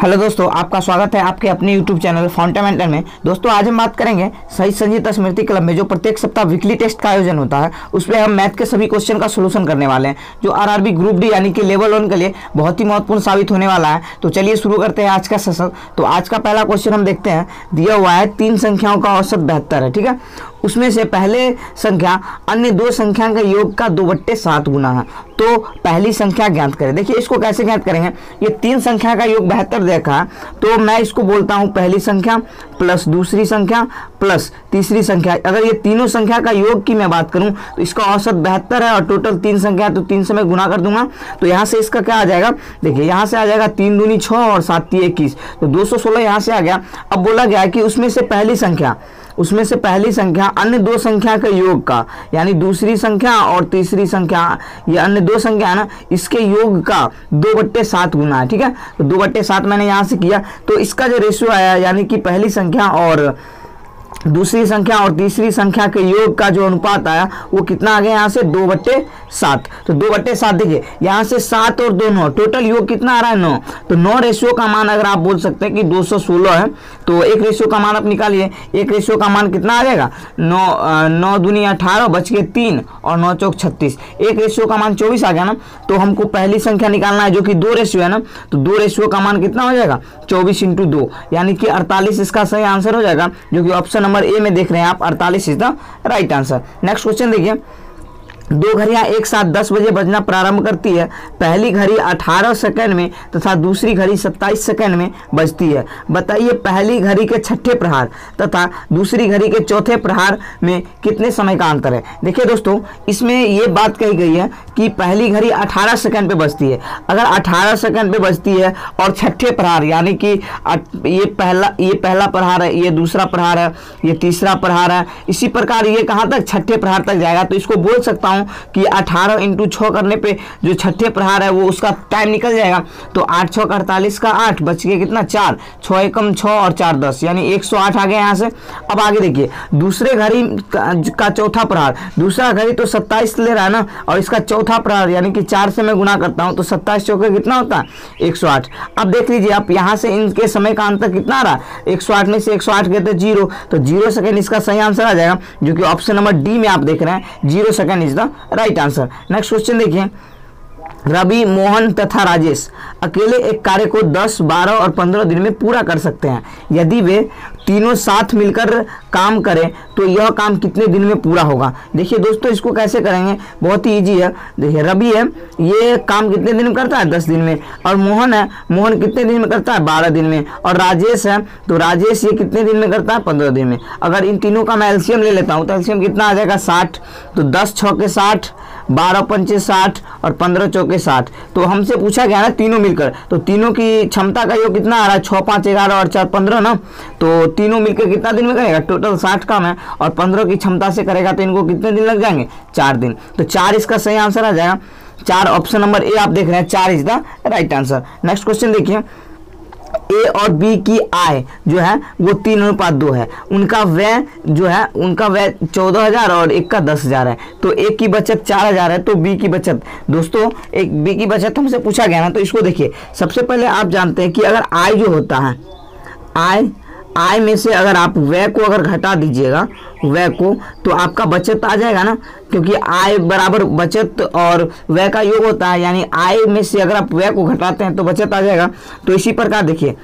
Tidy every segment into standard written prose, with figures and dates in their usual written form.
Hello दोस्तों, आपका स्वागत है आपके अपने यूट्यूब चैनल फंडामेंटल में। दोस्तों आज हम बात करेंगे शहीद संजीता स्मृति क्लब में जो प्रत्येक सप्ताह वीकली टेस्ट का आयोजन होता है, उसमें हम मैथ के सभी क्वेश्चन का सोल्यूशन करने वाले हैं जो आरआरबी ग्रुप डी यानी कि लेवल 1 के लिए बहुत ही महत्वपूर्ण साबित होने वाला है। तो चलिए शुरू करते हैं आज का सेशन। तो आज का पहला क्वेश्चन हम देखते हैं। दिया हुआ है 3 संख्याओं का औसत 72 है, ठीक है। उसमें से पहले संख्या अन्य 2 संख्या के योग का 2/7 गुना है, तो पहली संख्या ज्ञात करें। देखिए इसको कैसे ज्ञात करेंगे। ये 3 संख्या का योग 72 देखा है, तो मैं इसको बोलता हूँ पहली संख्या प्लस दूसरी संख्या प्लस तीसरी संख्या। अगर ये तीनों संख्या का योग की मैं बात करूं तो इसका औसत 72 है और टोटल 3 संख्या है, तो 3 से मैं गुना कर दूंगा। तो यहाँ से इसका क्या आ जाएगा, देखिए यहाँ से आ जाएगा 3 दूनी 6 और 7 × 21, तो 216 यहाँ से आ गया। अब बोला गया कि उसमें से पहली संख्या अन्य 2 संख्या के योग का, यानी दूसरी संख्या और तीसरी संख्या, ये अन्य 2 संख्या है ना, इसके योग का 2/7 गुना है, ठीक है। तो 2/7 मैंने यहाँ से किया, तो इसका जो रेशियो आया यानी कि पहली संख्या और दूसरी संख्या और तीसरी संख्या के योग का जो अनुपात आया वो कितना आ गया यहाँ से 2/7। तो 2/7 देखिए यहाँ से 7 और 2 9, टोटल योग कितना आ रहा है 9। तो 9 रेशियो का मान अगर आप बोल सकते हैं कि 216 है, तो एक रेशियो का मान आप निकालिए। एक रेशियो का मान कितना आ जाएगा 9 दूनी 18 बच के 3 और 9 चौक 36, एक रेशियो का मान 24 आ गया ना। तो हमको पहली संख्या निकालना है जो कि 2 रेशियो है ना, तो 2 रेशियो का मान कितना हो जाएगा 24 × 2 यानी कि 48 इसका सही आंसर हो जाएगा, जो कि ऑप्शन नंबर ए में देख रहे हैं आप। 48 is the right answer. Next question देखिए। 2 घड़ियां एक साथ 10 बजे बजना प्रारंभ करती है। पहली घड़ी 18 सेकंड में तथा दूसरी घड़ी 27 सेकंड में बजती है। बताइए पहली घड़ी के छठे प्रहार तथा दूसरी घड़ी के चौथे प्रहार में कितने समय का अंतर है। देखिए दोस्तों, इसमें ये बात कही गई है कि पहली घड़ी 18 सेकंड पे बजती है। अगर 18 सेकंड पे बजती है और छठे प्रहार यानी कि ये पहला प्रहार है, ये दूसरा प्रहार है, ये तीसरा प्रहार है, इसी प्रकार ये कहाँ तक छठे प्रहार तक जाएगा। तो इसको बोल सकता हूँ कि 18 × 6 करने पे जो छठे प्रहार है वो उसका टाइम निकल जाएगा। तो 8 × 6 = 48 का 8 बच के कितना 4, 6 × 6 और 4 10 यानी 108 आ गया यहाँ से। अब आगे देखिए दूसरे घड़ी का चौथा प्रहार, दूसरा घड़ी तो 27 ले रहा है ना, और इसका चौथा प्रहार यानी कि 4 से मैं गुना करता हूँ तो 27 चौके कितना होता है 108। अब देख लीजिए आप यहाँ से इनके समय का अंतर कितना आ रहा है, 108 में से 108 गए तो 0, तो 0 सेकंड इसका सही आंसर आ जाएगा, जो कि ऑप्शन नंबर डी में आप देख रहे हैं 0 second is the right answer. Next question देखिए। रवि, मोहन तथा राजेश अकेले एक कार्य को 10, 12 और 15 दिन में पूरा कर सकते हैं। यदि वे तीनों साथ मिलकर काम करें तो यह काम कितने दिन में पूरा होगा। देखिए दोस्तों इसको कैसे करेंगे, बहुत ही इजी है। देखिए रवि है, ये काम कितने दिन में करता है 10 दिन में, और मोहन है, मोहन कितने दिन में करता है 12 दिन में, और राजेश है तो राजेश ये कितने दिन में करता है 15 दिन में। अगर इन तीनों का मैं एलसीएम ले लेता हूँ तो एलसीएम कितना आ जाएगा 60, तो 10 × 6 = 60, 12 × 5 = 60 और 15 × 4 = 60। तो हमसे पूछा गया ना तीनों मिलकर, तो तीनों की क्षमता का योग कितना आ रहा है 6 × 5 = 11 और 4 × 15 ना, तो तीनों मिलकर कितना दिन में करेगा, टोटल 60 काम है और 15 की क्षमता से करेगा तो इनको कितने दिन लग जाएंगे 4 दिन। तो 4 इसका सही आंसर आ जाएगा। 4 ऑप्शन नंबर ए आप देख रहे हैं, 4 is the right answer. Next question देखिए। ए और बी की आय जो है वो 3:2 है। उनका व्यय जो है, उनका व्यय 14,000 और एक का 10,000 है। तो एक की बचत 4,000 है, तो बी की बचत, दोस्तों एक बी की बचत हमसे पूछा गया ना, तो इसको देखिए। सबसे पहले आप जानते हैं कि अगर आय जो होता है, आय में से अगर आप व्यय को अगर घटा दीजिएगा व्यय को, तो आपका बचत आ जाएगा ना, क्योंकि आय बराबर बचत और व्यय का योग होता है, यानी आय में से अगर आप व्यय को घटाते हैं तो बचत आ जाएगा। तो इसी प्रकार देखिए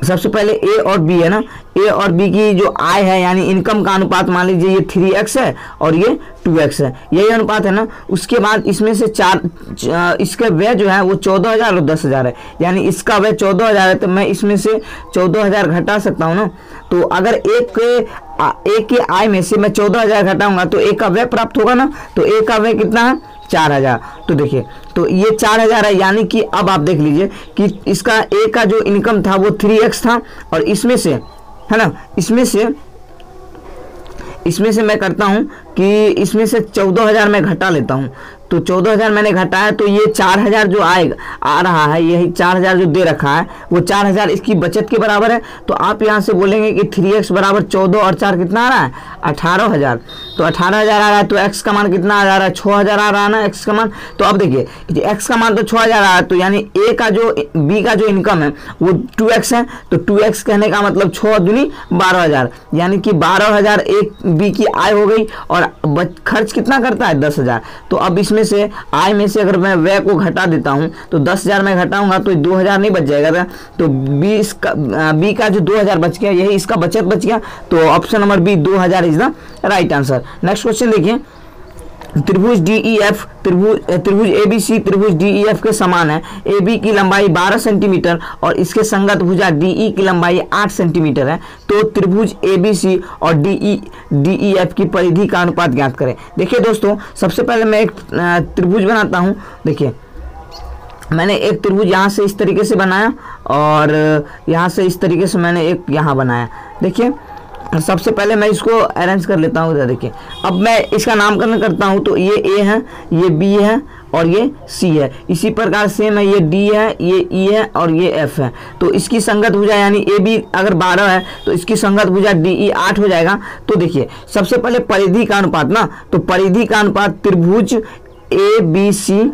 सबसे पहले ए और बी है ना, ए और बी की जो आय है यानी इनकम का अनुपात मान लीजिए ये 3x है और ये 2x है, यही अनुपात है ना। उसके बाद इसमें से इसके व्यय जो है वो 14,000 और 10,000 है, यानी इसका व्यय 14,000 है, तो मैं इसमें से 14,000 घटा सकता हूँ ना। तो अगर एक के आय में से मैं 14,000 घटाऊंगा तो एक का व्यय प्राप्त होगा ना, तो एक का व्यय कितना है 4,000। तो देखिए तो ये 4,000 है, यानी कि अब आप देख लीजिए कि इसका ए का जो इनकम था वो 3x था, और इसमें से है ना, इसमें से मैं करता हूँ कि इसमें से 14,000 मैं घटा लेता हूँ, तो 14,000 मैंने घटाया तो ये 4,000 जो आ रहा है, यही 4,000 जो दे रखा है वो 4,000 इसकी बचत के बराबर है। तो आप यहाँ से बोलेंगे कि 3x बराबर 14 और 4 कितना आ रहा है 18,000। तो 18,000 आ रहा है तो x का मान कितना आ रहा है 6,000 आ रहा है ना x का मान। तो अब देखिए x का मान तो 6,000 आ रहा है, तो यानी a का जो b का जो इनकम है वो 2x है। तो 2x कहने का मतलब 6 दूनी 12,000, यानी कि 12,000 एक b की आय हो गई और खर्च कितना करता है 10,000। तो अब इसमें से आय में से अगर मैं व्यय को घटा देता हूं तो 10,000 में घटाऊंगा तो 2,000 नहीं बच जाएगा, तो बी का जो 2,000 बच गया यही इसका बचत बच गया। तो option number B 2,000 is the right answer. Next question देखिए, त्रिभुज DEF त्रिभुज ABC त्रिभुज DEF के समान है। AB की लंबाई 12 सेंटीमीटर और इसके संगत भुजा DE की लंबाई 8 सेंटीमीटर है। तो त्रिभुज ABC और DEF की परिधि का अनुपात ज्ञात करें। देखिए दोस्तों, सबसे पहले मैं एक त्रिभुज बनाता हूँ। देखिए मैंने एक त्रिभुज यहाँ से इस तरीके से बनाया और यहाँ से इस तरीके से मैंने एक यहाँ बनाया। देखिए सबसे पहले मैं इसको अरेंज कर लेता हूँ। देखिए अब मैं इसका नामकरण करता हूँ, तो ये A है, ये B है और ये C है। इसी प्रकार सेम है, ये D है, ये E है और ये F है। तो इसकी संगत भुजा यानी AB अगर 12 है तो इसकी संगत भुजा DE 8 हो जाएगा। तो देखिए सबसे पहले परिधि का अनुपात ना, तो परिधि का अनुपात त्रिभुज ABC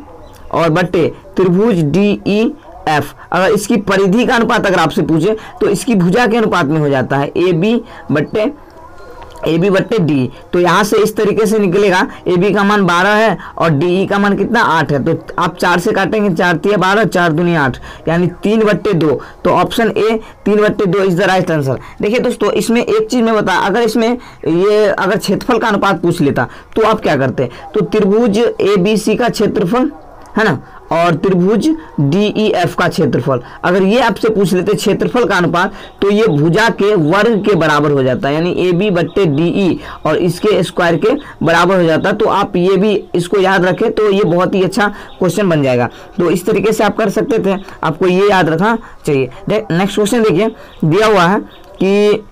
और बट्टे त्रिभुज DEF, अगर इसकी परिधि का अनुपात अगर आपसे पूछे तो इसकी भुजा के अनुपात में हो जाता है AB बट्टे D। तो यहाँ से इस तरीके से निकलेगा, AB का मान 12 है और DE का मान कितना 8 है। तो आप 4 से काटेंगे, 4 तिया 12, 4 दूनी 8, यानी 3/2। तो option A 3/2 is the right answer. देखिए दोस्तों, इसमें एक चीज मैं बता, अगर इसमें ये अगर क्षेत्रफल का अनुपात पूछ लेता तो आप क्या करते, तो त्रिभुज ABC का क्षेत्रफल है ना और त्रिभुज DEF का क्षेत्रफल, अगर ये आपसे पूछ लेते क्षेत्रफल का अनुपात तो ये भुजा के वर्ग के बराबर हो जाता है, यानी AB बट्टे DE और इसके स्क्वायर के बराबर हो जाता है। तो आप ये भी इसको याद रखें तो ये बहुत ही अच्छा क्वेश्चन बन जाएगा। तो इस तरीके से आप कर सकते थे, आपको ये याद रखना चाहिए। नेक्स्ट क्वेश्चन देखिए, दिया हुआ है कि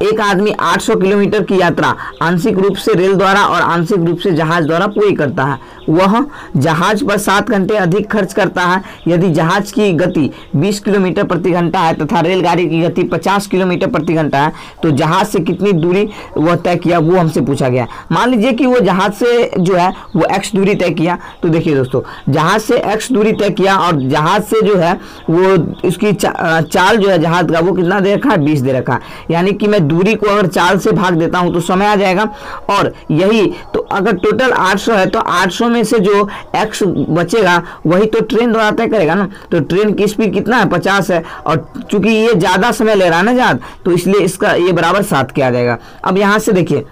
एक आदमी 800 किलोमीटर की यात्रा आंशिक रूप से रेल द्वारा और आंशिक रूप से जहाज द्वारा पूरी करता है। वह जहाज पर 7 घंटे अधिक खर्च करता है यदि जहाज की गति 20 किलोमीटर प्रति घंटा है तथा रेलगाड़ी की गति 50 किलोमीटर प्रति घंटा है। तो जहाज से कितनी दूरी वह तय किया, वो हमसे पूछा गया। मान लीजिए कि वो जहाज से जो है वो x दूरी तय किया। तो देखिए दोस्तों, जहाज से x दूरी तय किया और जहाज से जो है वो इसकी चाल जो है जहाज का वो कितना दे रखा है 20 दे रखा है, यानी कि मैं दूरी को अगर 4 से भाग देता हूं तो समय आ जाएगा। और यही तो अगर टोटल 800 है तो 800 में से जो x बचेगा वही तो ट्रेन द्वारा तय करेगा ना। तो ट्रेन की स्पीड कितना है 50 है और चूंकि ये ज्यादा समय ले रहा है ना जहाज, तो इसलिए इसका ये बराबर 7 के आ जाएगा। अब यहाँ से देखिए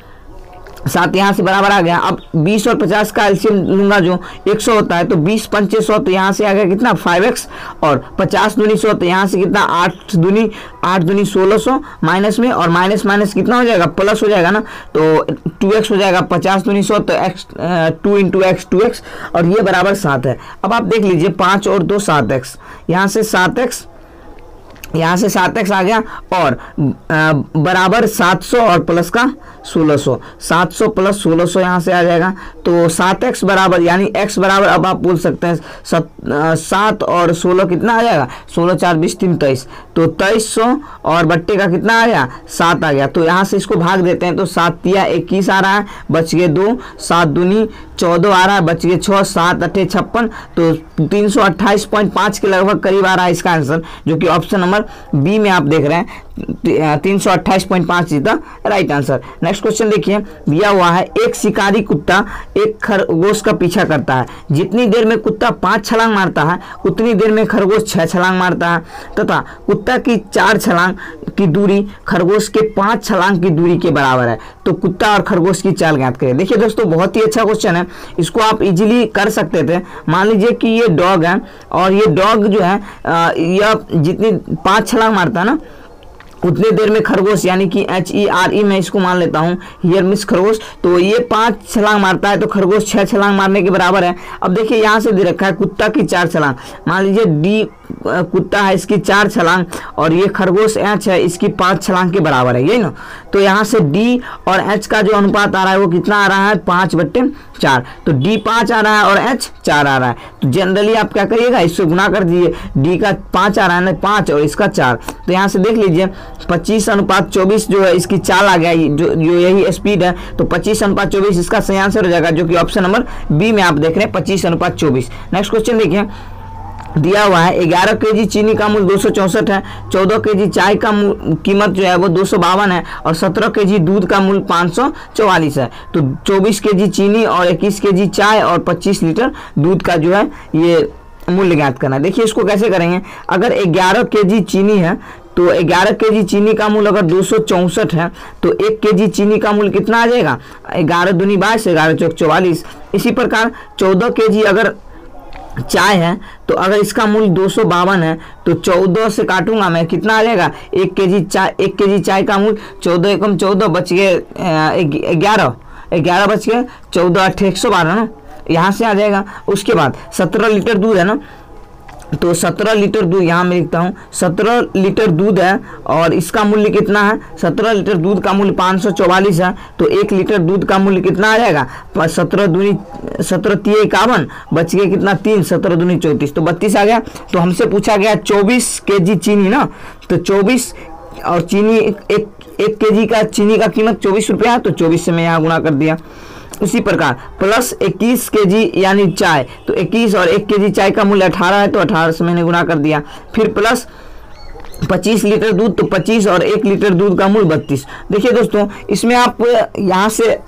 7 यहाँ से बराबर आ गया। अब 20 और 50 का एलसीएम लूंगा जो 100 होता है, तो 20 पंचे 100, तो यहाँ से आ गया कितना 5x और 50 दूनी 100, तो यहाँ से कितना 8 दूनी 1600 माइनस में और माइनस माइनस कितना हो जाएगा प्लस हो जाएगा ना, तो 2x हो जाएगा। 50 दूनी 100 तो x 2 इंटू एक्स 2x और ये बराबर 7 है। अब आप देख लीजिए 5 और 2 7x, यहाँ से 7x यहाँ से 7x आ गया और बराबर 700 और प्लस का 1600, 700 प्लस 1600 यहाँ से आ जाएगा। तो 7x बराबर यानी x बराबर अब आप बोल सकते हैं 7 और 16 कितना आ जाएगा 16 4 20 3 23, तो 2300 और बट्टे का कितना आ गया 7 आ गया। तो यहाँ से इसको भाग देते हैं तो 7 तिया 21 आ रहा है, बच गए 2, 7 दूनी 14 आ रहा है, बच गए 6, 7 8 56, तो 328.5 के लगभग करीब आ रहा है इसका आंसर, जो कि ऑप्शन नंबर बी में आप देख रहे हैं 328.5 is the right answer. Next question देखिए, दिया हुआ है एक शिकारी कुत्ता एक खरगोश का पीछा करता है। जितनी देर में कुत्ता 5 छलांग मारता है उतनी देर में खरगोश 6 छलांग मारता है तथा कुत्ता की 4 छलांग की दूरी खरगोश के 5 छलांग की दूरी के बराबर है। तो कुत्ता और खरगोश की चाल ज्ञात करें। देखिए दोस्तों, बहुत ही अच्छा क्वेश्चन है, इसको आप इजीली कर सकते थे। मान लीजिए कि ये डॉग है और ये डॉग जो है यह जितनी 5 छलांग मारता है ना, उतने देर में खरगोश, यानी कि HERE मैं इसको मान लेता हूँ, हियर मिस खरगोश, तो ये 5 छलांग मारता है तो खरगोश 6 छलांग मारने के बराबर है। अब देखिए यहाँ से दे रखा है कुत्ता की 4 छलांग, मान लीजिए डी कुत्ता है इसकी 4 छलांग और ये खरगोश H है इसकी 5 छलांग के बराबर है, यही ना। तो यहाँ से D और H का जो अनुपात आ रहा है वो कितना आ रहा है 5/4, तो D 5 आ रहा है और H 4 आ रहा है। तो जनरली आप क्या करिएगा, इससे गुना कर दीजिए, D का 5 आ रहा है ना 5 और इसका 4, तो यहाँ से देख लीजिए 25/24 जो है इसकी चाल आ गया, जो यही स्पीड है, तो 25/24 इसका सही आंसर हो जाएगा, जो कि ऑप्शन नंबर बी में आप देख रहे हैं 25/24। नेक्स्ट क्वेश्चन देखिए, दिया हुआ है 11 केजी चीनी का मूल्य 264 है, 14 केजी चाय का कीमत जो है वो 252 है और 17 केजी दूध का मूल्य 544 है। तो 24 केजी चीनी और 21 केजी चाय और 25 लीटर दूध का जो है ये मूल्य ज्ञात करना है। देखिए इसको कैसे करेंगे, अगर 11 केजी चीनी है तो 11 केजी चीनी का मूल्य अगर 264 है तो 1 केजी चीनी का मूल्य कितना आ जाएगा, 11 दूनी 22, 11 चौक 44। इसी प्रकार 14 केजी अगर चाय है तो अगर इसका मूल्य 252 है तो 14 से काटूंगा मैं, कितना आ जाएगा 1 केजी चाय का मूल्य 14 एकम 14 बच गए 11 बच गए 14 8 112 ना, यहाँ से आ जाएगा। उसके बाद 17 लीटर दूध है ना, तो 17 लीटर दूध यहाँ मैं लिखता हूँ, 17 लीटर दूध है और इसका मूल्य कितना है, 17 लीटर दूध का मूल्य 544 है, तो 1 लीटर दूध का मूल्य कितना आ जाएगा 17 दूनी 17 तिये 51 बच गया कितना 3, 17 दूनी 34, तो 32 आ गया। तो हमसे पूछा गया 24 केजी चीनी ना, तो 24 और चीनी एक केजी का चीनी का कीमत 24 रुपया है, तो 24 से मैं यहाँ गुणा कर दिया। उसी प्रकार प्लस 21 केजी यानी चाय, तो 21 और 1 केजी चाय का मूल्य 18 है, तो 18 से मैंने गुणा कर दिया। फिर प्लस 25 लीटर दूध, तो 25 और 1 लीटर दूध का मूल्य 32। देखिए दोस्तों, इसमें आप यहाँ से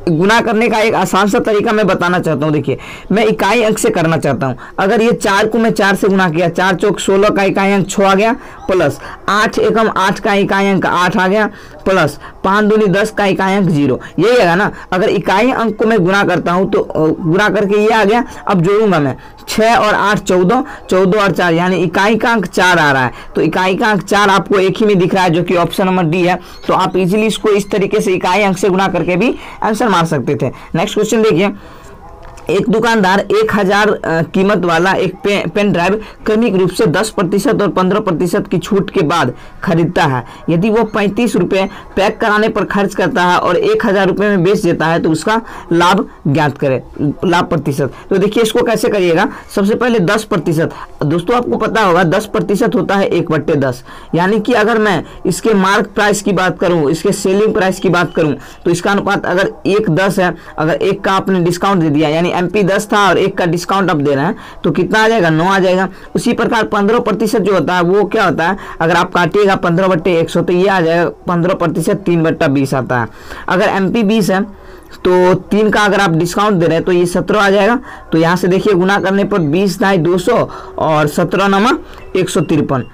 गुना करने का एक आसान सा तरीका मैं बताना चाहता हूँ। देखिए मैं इकाई अंक से करना चाहता हूँ। अगर ये 4 को मैं 4 से गुना किया, 4 चौक 16 का इकाई अंक 6 आ गया, प्लस 8 एकम 8 का इकाई अंक 8 आ गया, प्लस 5 दूनी 10 का इकाई अंक 0, यही है ना। अगर इकाई अंक को मैं गुना करता हूँ तो गुना करके ये आ गया। अब जोड़ूंगा मैं 6 और 8 14, 14 और 4 यानी इकाई का अंक 4 आ रहा है, तो इकाई का अंक 4 आपको एक ही में दिख रहा है, जो कि ऑप्शन नंबर डी है। तो आप इजीली इसको इस तरीके से इकाई अंक से गुना करके भी आंसर मार सकते थे। नेक्स्ट क्वेश्चन देखिए, एक दुकानदार 1000 कीमत वाला एक पेन ड्राइव क्रमिक रूप से 10% और 15% की छूट के बाद खरीदता है। यदि वो 35 रुपये पैक कराने पर खर्च करता है और 1000 रुपये में बेच देता है तो उसका लाभ ज्ञात करें, लाभ प्रतिशत। तो देखिए इसको कैसे करिएगा, सबसे पहले 10%। दोस्तों आपको पता होगा 10% होता है 1/10, यानी कि अगर मैं इसके मार्क प्राइस की बात करूँ, इसके सेलिंग प्राइस की बात करूँ, तो इसका अनुपात अगर 1:10 है, अगर 1 का आपने डिस्काउंट दे दिया यानी MP 10 था और 1 का डिस्काउंट अब दे रहे हैं, तो कितना आ जाएगा 9 आ जाएगा। उसी प्रकार 15% जो होता है वो क्या होता है, अगर आप काटिएगा 15/100 तो ये आ जाएगा 15% 3/20 आता है। अगर MP 20 है तो 3 का अगर आप डिस्काउंट दे रहे हैं तो ये 17 आ जाएगा। तो यहाँ से देखिए गुना करने पर 20 × 200 और 17 × 153।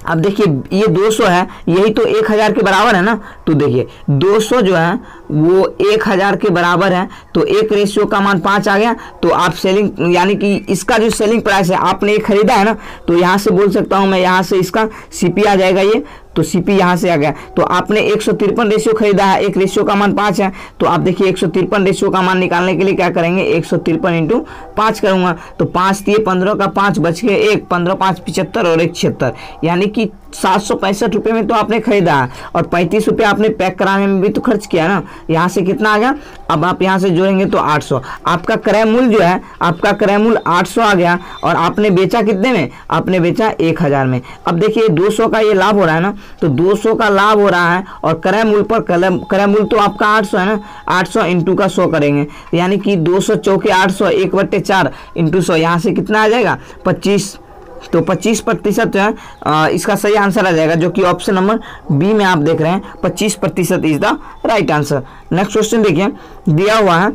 अब देखिए ये 200 है, यही तो 1000 के बराबर है ना। तो देखिए 200 जो है वो 1000 के बराबर है, तो 1 रेशियो का मान 5 आ गया। तो आप सेलिंग यानी कि इसका जो सेलिंग प्राइस है आपने ये खरीदा है ना, तो यहाँ से बोल सकता हूँ मैं, यहाँ से इसका CP आ जाएगा ये, तो CP यहाँ से आ गया। तो आपने 153 रेशियो खरीदा है, 1 रेशियो का मान 5 है, तो आप देखिए 153 रेशियो का मान निकालने के लिए क्या करेंगे, 153 × 5 करूँगा, तो 5 × 15 का 5 बच गए 1, 15 × 5 75 और 1 76, यानी कि 765 रुपये में तो आपने खरीदा है और 35 रुपये आपने पैक कराने में भी तो खर्च किया ना। यहाँ से कितना आ गया, अब आप यहाँ से जोड़ेंगे तो 800। आपका क्रय मूल्य जो है, आपका क्रय मूल्य 800 आ गया और आपने बेचा कितने में, आपने बेचा 1000 में। अब देखिए 200 का ये लाभ हो रहा है ना, तो 200 का लाभ हो रहा है और क्रय मूल्य पर क्रय मूल्य तो आपका 800 है ना, 800 × का 100 करेंगे, यानी कि 200 चौके 800 1/4 × 100, यहाँ से कितना आ जाएगा 25। तो 25% जो है इसका सही आंसर आ जाएगा, जो कि ऑप्शन नंबर बी में आप देख रहे हैं 25% is the right answer. Next question देखिए, दिया हुआ है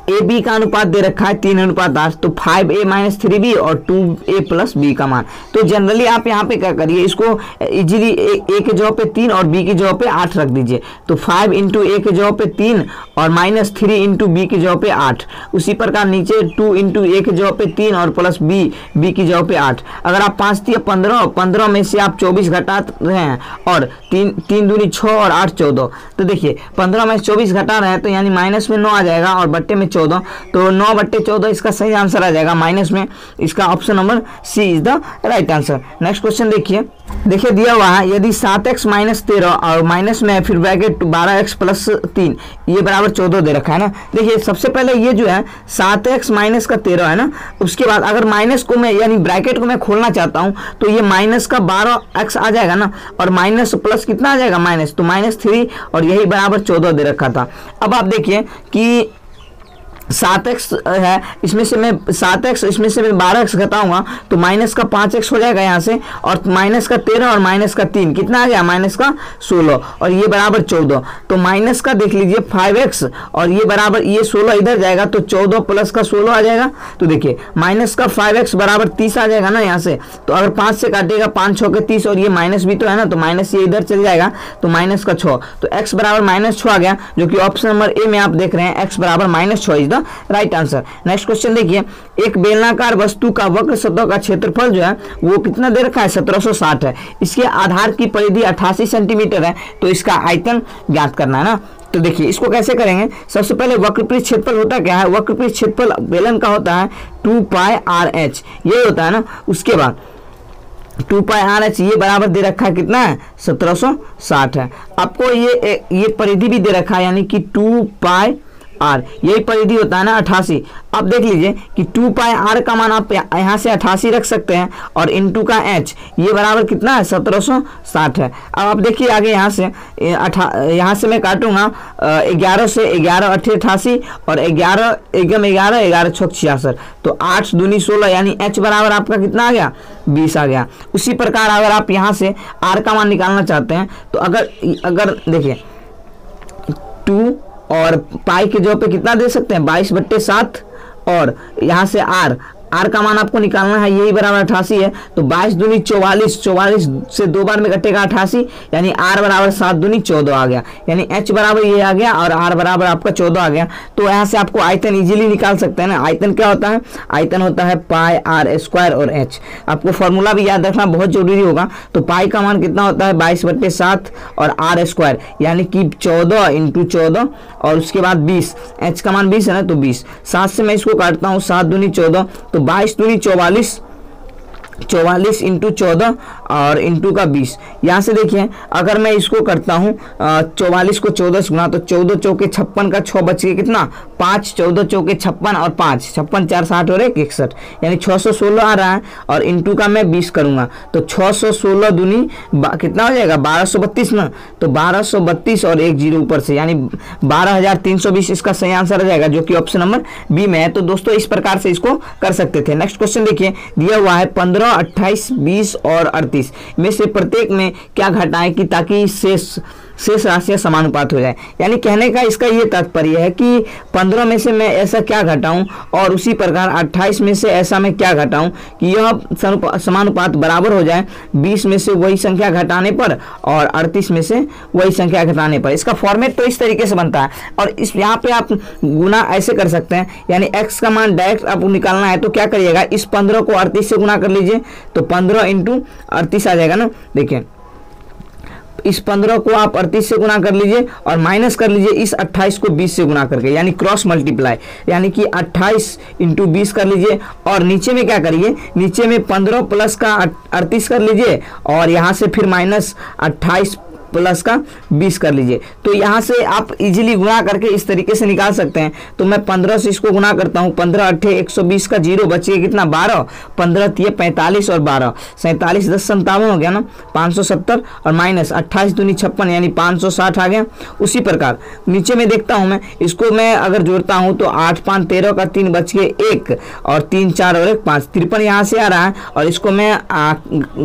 ए बी का अनुपात दे रखा है 3:8, तो 5a माइनस 3b और 2a प्लस b का मान। तो जनरली आप यहाँ पे क्या करिए, इसको इजीली a के जगह पे 3 और b की जगह पे 8 रख दीजिए। तो 5 इंटू a के जगह पे 3 और माइनस 3 इंटू बी की जगह पे 8। उसी प्रकार नीचे 2 इंटू ए की जगह पे 3 और प्लस बी की जगह पे 8। अगर आप 5 दिए 15 में से आप 24 घटा रहे हैं और 3 दूनी 6 और 8 14। तो देखिए 15 में 24 घटा रहे हैं तो यानी माइनस में 9 आ जाएगा और बट्टे में 14, तो 9/14 इसका सही आंसर आ जाएगा माइनस में। इसका option number C is the right answer. Next question देखिए दिया हुआ है, यदि 7x माइनस 13 और माइनस में फिर ब्रैकेट 12x प्लस 3 ये बराबर 14 दे रखा है ना। देखिए सबसे पहले ये जो है 7x माइनस का 13 है ना, उसके बाद अगर माइनस को मैं यानी ब्रैकेट को मैं खोलना चाहता हूँ तो ये माइनस का 12x आ जाएगा ना, और माइनस प्लस कितना आ जाएगा माइनस, तो -3 और यही बराबर 14 दे रखा था। अब आप देखिए कि 7x है, इसमें से मैं 7x इसमें से मैं 12x घटाऊंगा तो माइनस का 5x हो जाएगा यहाँ से, और माइनस का 13 और माइनस का 3 कितना आ गया माइनस का 16 और ये बराबर 14। तो माइनस का देख लीजिए 5x और ये बराबर ये 16 इधर जाएगा तो 14 प्लस का 16 आ जाएगा। तो देखिए माइनस का 5x बराबर 30 आ जाएगा ना यहाँ से, तो अगर 5 से काटेगा 5 6 के 30 और ये माइनस भी तो है ना, तो माइनस ये इधर चल जाएगा तो माइनस का 6, तो x बराबर -6 आ गया, जो कि ऑप्शन नंबर ए में आप देख रहे हैं x बराबर -6 is the right answer. Next question देखिए, एक बेलनाकार वस्तु का वक्र सतह का क्षेत्रफल जो है वो कितना दे रखा है 1760 है। इसके आधार की परिधि 88 सेंटीमीटर है, तो इसका आयतन ज्ञात करना है ना। तो देखिए इसको कैसे करेंगे, सबसे पहले वक्रपृष्ठ क्षेत्रफल होता क्या है, वक्रपृष्ठ क्षेत्रफल बेलन का होता है 2πr(h) ये होता है ना। उसके बाद 2πr(h) ये बराबर दे रखा है कितना है 1760 है। आपको ये परिधि भी दे रखा है यानी कि 2πr, यही परिधि होता है ना 88। अब देख लीजिए कि 2πr का मान आप यहाँ से 88 रख सकते हैं और इनटू का h ये बराबर कितना है 1760 है। अब आप देखिए आगे यहाँ से मैं काटूंगा 11 से 11 8 88 और 11 एकम 11 11 6 66, तो 8 दूनी 16 यानी h बराबर आपका कितना आ गया 20 आ गया। उसी प्रकार अगर आप यहाँ से r का मान निकालना चाहते हैं तो अगर देखिए 2 और पाई के जगह पे कितना दे सकते हैं 22/7 और यहाँ से आर का मान आपको निकालना है, यही बराबर 88 है। तो 22 दूनी 44, 44 से 2 बार में कटेगा 88 यानी आर बराबर 7 दूनी 14 आ गया, यानी एच बराबर ये आ गया और आर बराबर आपका 14 आ गया। तो यहाँ से आपको आयतन इजीली निकाल सकते हैं ना। आयतन क्या होता है, आयतन होता है πr² और एच। आपको फॉर्मूला भी याद रखना बहुत जरूरी होगा। तो पाई का मान कितना होता है 22/7 और r² यानी कि 14 × 14 और उसके बाद 20, एच का मान 20 है ना, तो 20। 7 से मैं इसको काटता हूँ 7 दूनी 14, तो 22 दूनी 44, 44 × 14 और इंटू का 20। यहाँ से देखिए अगर मैं इसको करता हूँ 44 को 14 से गुना तो 14 चौके 56 का 6 बच गया कितना 5, 14 चौके 56 और 5 56 4 60 और 1 61 यानी 616 आ रहा है। और इंटू का मैं 20 करूँगा तो 616 दूनी कितना हो जाएगा 1232 ना, तो 1232 और 1 0 ऊपर से यानी 12320 इसका सही आंसर आ जाएगा, जो कि ऑप्शन नंबर बी में है। तो दोस्तों इस प्रकार से इसको कर सकते थे। नेक्स्ट क्वेश्चन देखिए दिया हुआ है 15, 28, 20 और 38 में से प्रत्येक में क्या घटाएं कि ताकि शेष राशियां समानुपात हो जाए। यानी कहने का इसका ये तात्पर्य है कि 15 में से मैं ऐसा क्या घटाऊं और उसी प्रकार 28 में से ऐसा मैं क्या घटाऊं कि यह समानुपात बराबर हो जाए 20 में से वही संख्या घटाने पर और 38 में से वही संख्या घटाने पर। इसका फॉर्मेट तो इस तरीके से बनता है और इस यहाँ पे आप गुना ऐसे कर सकते हैं, यानी x का मान डायरेक्ट आपको निकालना है तो क्या करिएगा इस 15 को 38 से गुना कर लीजिए तो 15 × 38 आ जाएगा ना। देखिए इस 15 को आप 38 से गुना कर लीजिए और माइनस कर लीजिए इस 28 को 20 से गुना करके, यानी क्रॉस मल्टीप्लाई, यानी कि 28 × 20 कर लीजिए और नीचे में क्या करिए नीचे में 15 प्लस का 38 कर लीजिए और यहाँ से फिर माइनस 28 प्लस का 20 कर लीजिए। तो यहाँ से आप इजीली गुणा करके इस तरीके से निकाल सकते हैं। तो मैं 15 से इसको गुणा करता हूँ, 15 8 120 का 0 बचिए कितना 12, 15 3 45 और 12 47 10 57 हो गया ना 570 और माइनस 28 दूनी 56 यानी 560 आ गया। उसी प्रकार नीचे में देखता हूँ मैं इसको मैं अगर जोड़ता हूँ तो 8 5 13 का 3 बच गए 1 और 3 4 और 1 5 53 यहाँ से आ रहा है और इसको मैं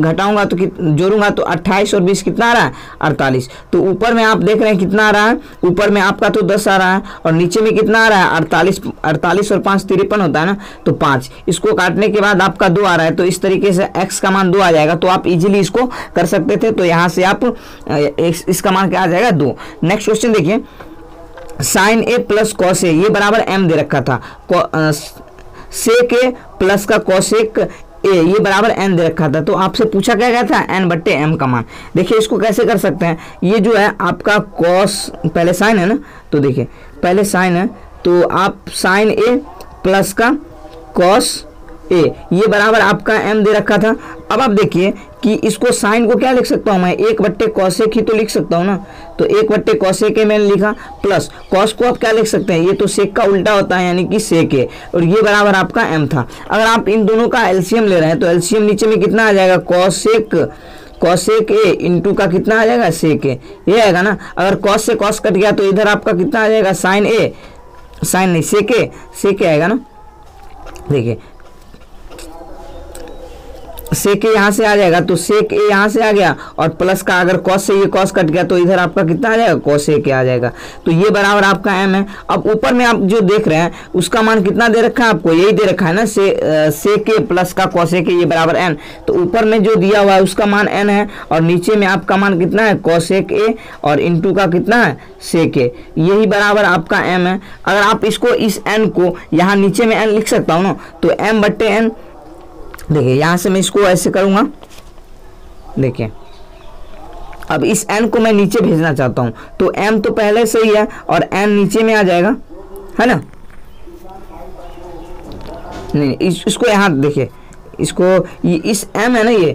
घटाऊंगा तो जोड़ूंगा तो 28 और 20 कितना आ रहा है 48। तो ऊपर में आप देख रहे हैं कितना आ रहा है, ऊपर में आपका तो 10 आ रहा है और नीचे में कितना आ रहा है 48। 48 और 5 53 होता है ना, तो 5। इसको काटने के बाद आपका 2 आ रहा है, तो इस तरीके से x का मान 2 आ जाएगा। तो आप इजीली इसको कर सकते थे, तो यहाँ से आप इसका मान क्या आ जाएगा 2। नेक्स्ट क्वेश्चन देखिए, sign A plus cos A ये बराबर m दे रखा था, सेक ए प्लस का कॉसेक ए ये बराबर n दे रखा था। तो आपसे पूछा क्या गया था n/m का मान। देखिए इसको कैसे कर सकते हैं, ये जो है आपका कॉस, पहले साइन है ना, तो देखिए पहले साइन है, तो आप साइन ए प्लस का कॉस ए ये बराबर आपका m दे रखा था। अब आप देखिए कि इसको साइन को क्या लिख सकता हूँ मैं, 1/cosec ही तो लिख सकता हूँ ना, तो 1/cosec मैंने लिखा, प्लस कॉस को आप क्या लिख सकते हैं, ये तो सेक का उल्टा होता है यानी कि सेक है, और ये बराबर आपका m था। अगर आप इन दोनों का एलसीएम ले रहे हैं तो एलसीएम नीचे में कितना आ जाएगा, कॉसेक ए इंटू का कितना आ जाएगा, सेक ए, ये आएगा ना। अगर कॉस से कॉस कट गया तो इधर आपका कितना आ जाएगा, साइन ए, साइन नहीं सेक ए आएगा ना। देखिए सेक ए यहाँ से आ जाएगा, तो सेक ए यहाँ से आ गया, और प्लस का अगर कॉस से ये कॉस कट गया तो इधर आपका कितना आ जाएगा, कॉसेक ए आ जाएगा। तो ये बराबर आपका m है। अब ऊपर में आप जो देख रहे हैं उसका मान कितना दे रखा है आपको, यही दे रखा है ना, सेक ए प्लस का कॉसेक ए ये बराबर n। तो ऊपर में जो दिया हुआ है उसका मान n है, और नीचे में आपका मान कितना है, कॉसेक ए, और इंटू का कितना है, सेक ए, यही बराबर आपका m है। अगर आप इसको इस n को यहाँ नीचे में n लिख सकता हूँ ना, तो m/n, देखिए यहाँ से मैं इसको ऐसे करूँगा, देखिए अब इस n को मैं नीचे भेजना चाहता हूँ, तो m तो पहले से ही है और n नीचे में आ जाएगा, है ना। नहीं इसको यहाँ देखिए, इसको इस m है ना, ये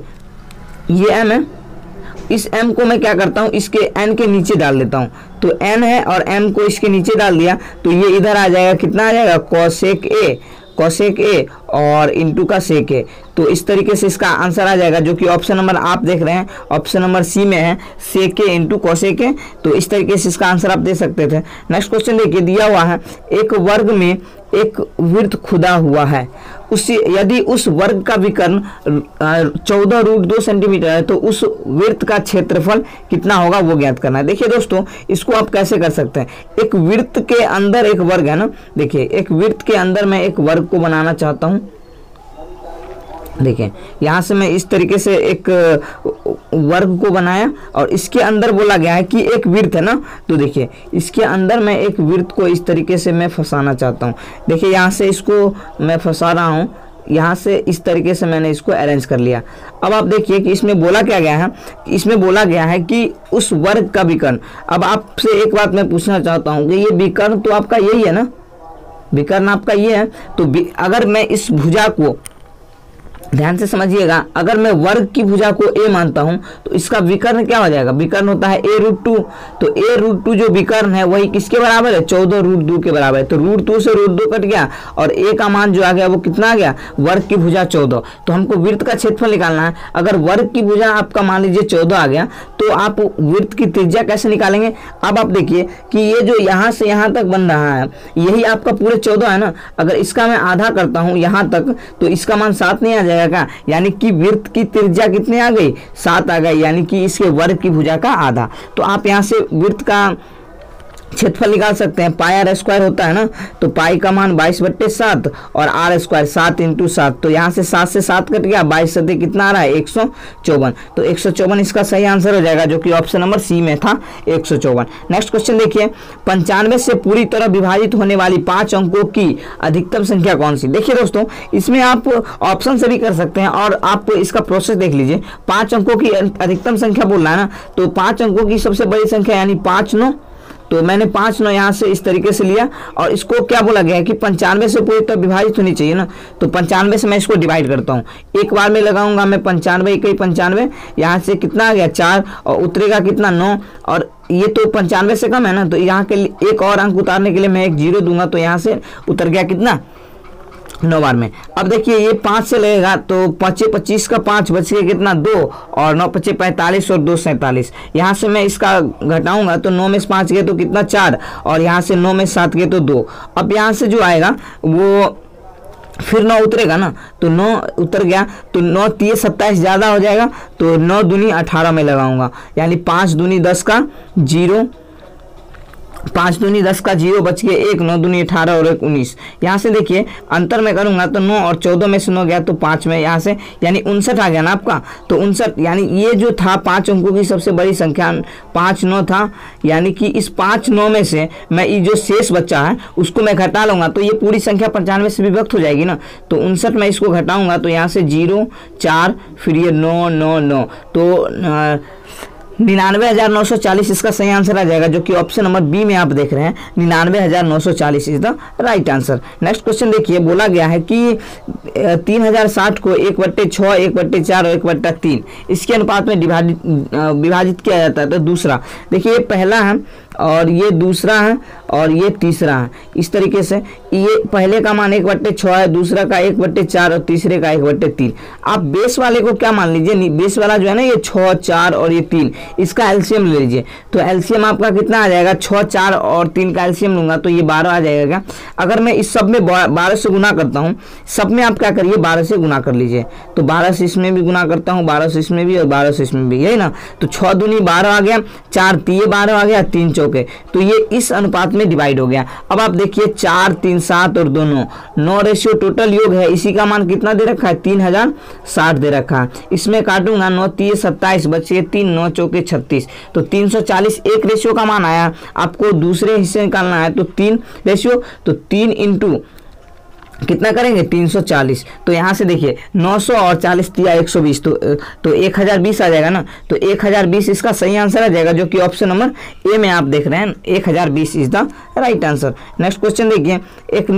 m है, इस m को मैं क्या करता हूँ, इसके n के नीचे डाल देता हूँ। तो n है और m को इसके नीचे डाल दिया, तो ये इधर आ जाएगा, कितना आ जाएगा, कॉसेक ए और इंटू का सेक ए। तो इस तरीके से इसका आंसर आ जाएगा, जो कि ऑप्शन नंबर आप देख रहे हैं, ऑप्शन नंबर सी में है, सेक ए इंटू कॉसेक ए। तो इस तरीके से इसका आंसर आप दे सकते थे। नेक्स्ट क्वेश्चन देखिए, दिया हुआ है एक वर्ग में एक वृत्त खुदा हुआ है, उसी यदि उस वर्ग का विकर्ण 14√2 सेंटीमीटर है तो उस वृत्त का क्षेत्रफल कितना होगा वो ज्ञात करना है। देखिए दोस्तों इसको आप कैसे कर सकते हैं, एक वृत्त के अंदर एक वर्ग है ना, देखिए एक वृत्त के अंदर मैं एक वर्ग को बनाना चाहता हूँ। देखिए यहाँ से मैं इस तरीके से एक वर्ग को बनाया और इसके अंदर बोला गया है कि एक वृत्त है ना, तो देखिए इसके अंदर मैं एक वृत्त को इस तरीके से मैं फंसाना चाहता हूँ। देखिए यहाँ से इसको मैं फंसा रहा हूँ, यहाँ से इस तरीके से मैंने इसको अरेंज कर लिया। अब आप देखिए कि इसमें बोला क्या गया है, इसमें बोला गया है कि उस वर्ग का विकर्ण। अब आपसे एक बात मैं पूछना चाहता हूँ कि ये विकर्ण तो आपका यही है ना, विकर्ण आपका ये है, तो अगर मैं इस भुजा को ध्यान से समझिएगा, अगर मैं वर्ग की भुजा को a मानता हूं तो इसका विकर्ण क्या हो जाएगा, विकर्ण होता है a√2। तो a√2 जो विकर्ण है वही किसके बराबर है, 14√2 के बराबर है। तो √2 से √2 कट गया और a का मान जो आ गया वो कितना आ गया, वर्ग की भुजा 14। तो हमको वृत्त का क्षेत्रफल निकालना है। अगर वर्ग की भुजा आपका मान लीजिए 14 आ गया तो आप वृत्त की त्रिज्या कैसे निकालेंगे। अब आप देखिए कि ये जो यहाँ से यहाँ तक बन रहा है यही आपका पूरे 14 है ना, अगर इसका मैं आधा करता हूँ यहाँ तक तो इसका मान 7 नहीं आ जाएगा का, यानी कि वृत्त की त्रिज्या कितने आ गई, 7 आ गई, यानी कि इसके वर्ग की भुजा का आधा। तो आप यहाँ से वृत्त का क्षेत्रफल निकाल सकते हैं। पाई आर स्क्वायर होता है ना, तो पाई का मान 22/7 और आर स्क्वायर 7 × 7। तो यहाँ से 7 से 7 कट गया, 22 से कितना आ रहा है 154। तो 154 इसका सही आंसर हो जाएगा, जो कि ऑप्शन नंबर सी में था 154। नेक्स्ट क्वेश्चन देखिए, 95 से पूरी तरह विभाजित होने वाली 5 अंकों की अधिकतम संख्या कौन सी। देखिए दोस्तों इसमें आप ऑप्शन से भी कर सकते हैं और आप इसका प्रोसेस देख लीजिए। 5 अंकों की अधिकतम संख्या बोल रहा है ना, तो 5 अंकों की सबसे बड़ी संख्या यानी 5 9, तो मैंने 5 9 यहाँ से इस तरीके से लिया और इसको क्या बोला गया है कि 95 से पूरी तरह विभाजित होनी चाहिए ना, तो 95 से मैं इसको डिवाइड करता हूँ। एक बार में लगाऊंगा मैं 95 × 95, यहाँ से कितना आ गया 4 और उतरेगा कितना 9, और ये तो 95 से कम है ना, तो यहाँ के लिए एक और अंक उतारने के लिए मैं एक 0 दूंगा, तो यहाँ से उतर गया कितना 9 बार में। अब देखिए ये 5 से लगेगा तो 5 25 का 5 बच गया कितना 2 और 9 5 45 और 2 47। यहाँ से मैं इसका घटाऊंगा तो 9 में से 5 गए तो कितना 4 और यहाँ से 9 में 7 गए तो 2। अब यहाँ से जो आएगा वो फिर 9 उतरेगा ना, तो 9 उतर गया, तो 9 3 27 ज़्यादा हो जाएगा, तो 9 दूनी 18 में लगाऊंगा, यानी 5 दूनी 10 का 0, 5 दूनी 10 का 0 बच गए 1, 9 दूनी 18 और 1 19। यहाँ से देखिए अंतर में करूँगा तो 9 और 14 में से 9 गया तो 5 में, यहाँ से यानी 59 आ गया ना आपका। तो 59 यानी ये जो था 5 अंकों की सबसे बड़ी संख्या 5 9 था, यानी कि इस 5 9 में से मैं ये जो शेष बच्चा है उसको मैं घटा लूँगा, तो ये पूरी संख्या 95 से विभक्त हो जाएगी ना। तो 59 में इसको घटाऊँगा तो यहाँ से 0 4 फिर ये 9 9 9, तो 99,940 इसका सही आंसर आ जाएगा, जो कि ऑप्शन नंबर बी में आप देख रहे हैं। 99,940 is the right answer. Next question देखिए, बोला गया है कि 3060 को 1/6, 1/4 और 1/3 इसके अनुपात में विभाजित किया जाता है। तो दूसरा देखिए, ये पहला है और ये दूसरा है और ये तीसरा है। इस तरीके से ये पहले का मान 1/6 है, दूसरा का 1/4 और तीसरे का 1/3। आप बेस वाले को क्या मान लीजिए, बेस वाला जो है ना ये 6 4 और ये 3, इसका एलसीएम ले लीजिए। तो एलसीएम आपका कितना आ जाएगा, 6 4 और 3 का एलसीएम लूंगा तो ये 12 आ जाएगा। अगर मैं इस सब में 12 से गुना करता हूँ, सब में आप क्या करिए 12 से गुना कर लीजिए। तो 12 से इसमें भी गुना करता हूँ, 12 से इसमें भी और 12 से इसमें भी, यही ना। तो 6 दूनी 12 आ गया, 4 3 12 आ गया, 3 चौके, तो ये इस अनुपात में डिवाइड हो गया। अब आप देखिए 4 3 7 और 2 9 रेशियो टोटल योग है, इसी का मान कितना दे रखा है, 3060 दे रखा है। इसमें काटूंगा 9 3 27 बचे 3, 9 चौके 36, तो 340 एक रेशियो का मान आया। आपको दूसरे हिस्से निकालना है तो 3 रेशियो, तो 3 इंटू कितना करेंगे 340। तो यहाँ से देखिए 900 और 40 दिया 120, तो 1020 आ जाएगा ना। तो 1020 इसका सही आंसर आ जाएगा, जो कि ऑप्शन नंबर ए में आप देख रहे हैं। 1020 is the right answer. Next question देखिए, एक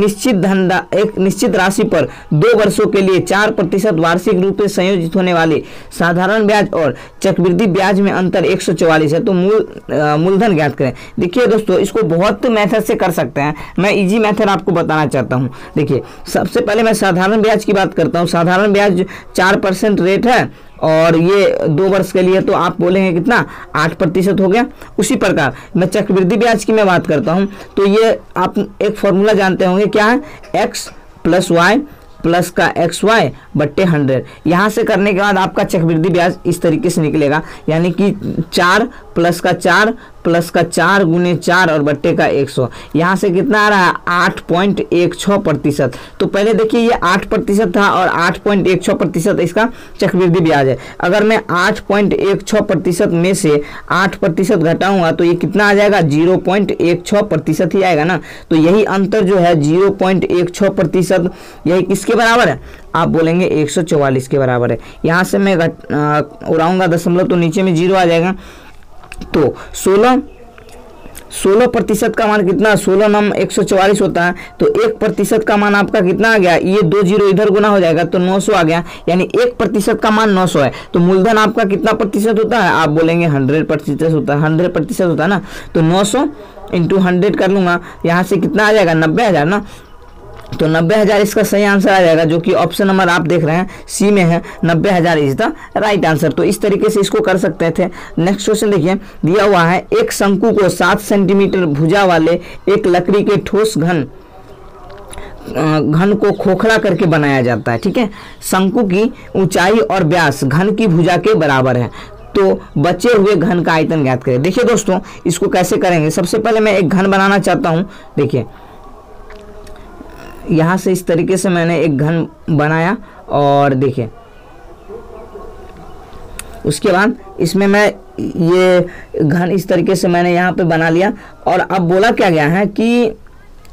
निश्चित राशि पर 2 वर्षों के लिए 4% वार्षिक रूप से संयोजित होने वाले साधारण ब्याज और चक्रवृद्धि ब्याज में अंतर 144 है, तो मूलधन ज्ञात करें। देखिए दोस्तों, इसको बहुत मेथड से कर सकते हैं, मैं इजी मेथड आपको बताना चाहता हूँ। देखिए सबसे पहले मैं साधारण ब्याज की बात करता हूँ। साधारण ब्याज 4% रेट है और ये 2 वर्ष के लिए, तो आप बोलेंगे कितना 8% हो गया। उसी प्रकार मैं चक्रवृद्धि ब्याज की मैं बात करता हूँ, तो ये आप एक फॉर्मूला जानते होंगे, क्या है, x + y प्लस का XY बट्टे 100। यहाँ से करने के बाद आपका चक्रवृद्धि ब्याज इस तरीके से निकलेगा, यानी कि 4 प्लस का 4 प्लस का 4 गुने 4 और बट्टे का 100। यहाँ से कितना आ रहा है 8.16%। तो पहले देखिए ये 8% था और 8.16% इसका चक्रवृद्धि ब्याज है। अगर मैं 8.16% में से 8% घटाऊंगा तो ये कितना आ जाएगा 0.16% ही आएगा ना। तो यही अंतर जो है 0.16%, यही किसके बराबर है, आप बोलेंगे 144 के बराबर है। यहाँ से मैं उड़ाऊंगा दशमलव तो नीचे में 0 आ जाएगा। तो 16% का मान कितना, 16 नम 144 होता है, तो 1% का मान आपका कितना आ गया, ये 2 0 इधर गुना हो जाएगा तो 900 आ गया, यानी 1% का मान 900 है। तो मूलधन आपका कितना प्रतिशत होता है, आप बोलेंगे 100% होता है, 100% होता है ना। तो 900 इंटू 100 कर लूंगा, यहाँ से कितना आ जाएगा 90,000 ना। तो 90,000 इसका सही आंसर आ जाएगा, जो कि ऑप्शन नंबर आप देख रहे हैं सी में है। 90,000 इज द राइट आंसर। तो इस तरीके से इसको कर सकते थे। नेक्स्ट क्वेश्चन देखिए, दिया हुआ है एक शंकु को 7 सेंटीमीटर भुजा वाले एक लकड़ी के ठोस घन को खोखला करके बनाया जाता है। ठीक है, शंकु की ऊंचाई और व्यास घन की भुजा के बराबर है, तो बचे हुए घन का आयतन ज्ञात करें। देखिए दोस्तों, इसको कैसे करेंगे, सबसे पहले मैं एक घन बनाना चाहता हूँ। देखिए यहाँ से इस तरीके से मैंने एक घन बनाया और देखिए उसके बाद इसमें मैं ये घन इस तरीके से मैंने यहाँ पे बना लिया। और अब बोला क्या गया है कि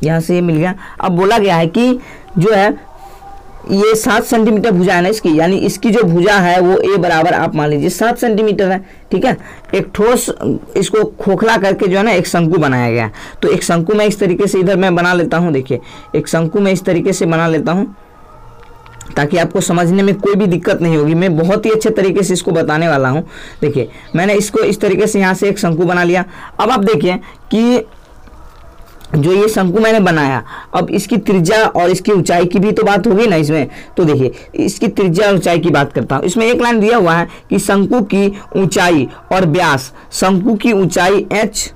यहाँ से ये मिल गया। अब बोला गया है कि जो है ये 7 सेंटीमीटर भुजा है ना इसकी, यानी इसकी जो भुजा है वो ए बराबर आप मान लीजिए 7 सेंटीमीटर है। ठीक है, एक ठोस इसको खोखला करके जो है ना एक शंकु बनाया गया। तो एक शंकु में इस तरीके से इधर मैं बना लेता हूँ। देखिए एक शंकु में इस तरीके से बना लेता हूँ ताकि आपको समझने में कोई भी दिक्कत नहीं होगी। मैं बहुत ही अच्छे तरीके से इसको बताने वाला हूँ। देखिए मैंने इसको इस तरीके से यहाँ से एक शंकु बना लिया। अब आप देखिए कि जो ये शंकु मैंने बनाया, अब इसकी त्रिज्या और इसकी ऊंचाई की भी तो बात होगी ना इसमें। तो देखिए इसकी त्रिज्या और ऊंचाई की बात करता हूँ। इसमें एक लाइन दिया हुआ है कि शंकु की ऊंचाई और व्यास, शंकु की ऊंचाई h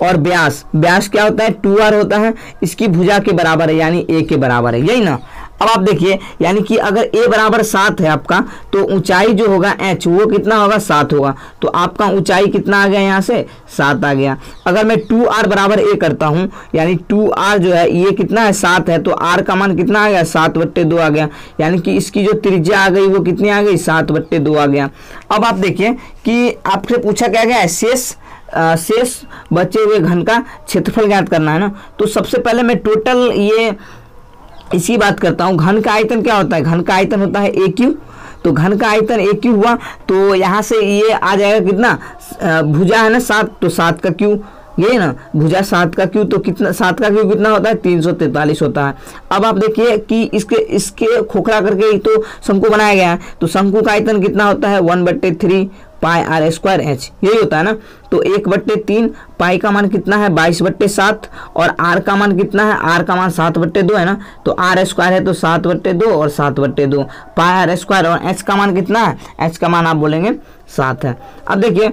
और व्यास क्या होता है 2r होता है, इसकी भुजा के बराबर है, यानी a के बराबर है, यही ना। अब आप देखिए यानी कि अगर a बराबर 7 है आपका, तो ऊंचाई जो होगा h वो कितना होगा 7 होगा, तो आपका ऊंचाई कितना आ गया यहाँ से 7 आ गया। अगर मैं 2r बराबर a करता हूँ, यानी 2r जो है ये कितना है 7 है, तो r का मान कितना आ गया 7/2 आ गया, यानी कि इसकी जो त्रिज्या आ गई वो कितनी आ गई 7/2 आ गया। अब आप देखिए कि आपसे पूछा क्या गया है, शेष बचे हुए घन का क्षेत्रफल ज्ञात करना है ना। तो सबसे पहले मैं टोटल ये इसकी बात करता हूँ। घन का आयतन क्या होता है, घन का आयतन होता है AQ, तो घन का आयतन AQ हुआ, तो यहाँ से ये आ जाएगा कितना, भुजा है ना 7, तो 7 का क्यू, ये ना भुजा 7 का क्यू, तो कितना 7 का क्यू कितना होता है 343 होता है। अब आप देखिए कि इसके खोखला करके तो शंकु बनाया गया है, तो शंकु का आयतन कितना होता है 1/3 पाई r²h, यही होता है ना। तो 1/3 पाई का मान कितना है 22/7 और r का मान कितना है, r का मान 7/2 है ना, तो r² है तो 7/2 और 7/2 पाई r² और h का मान कितना है, h का मान आप बोलेंगे 7 है। अब देखिए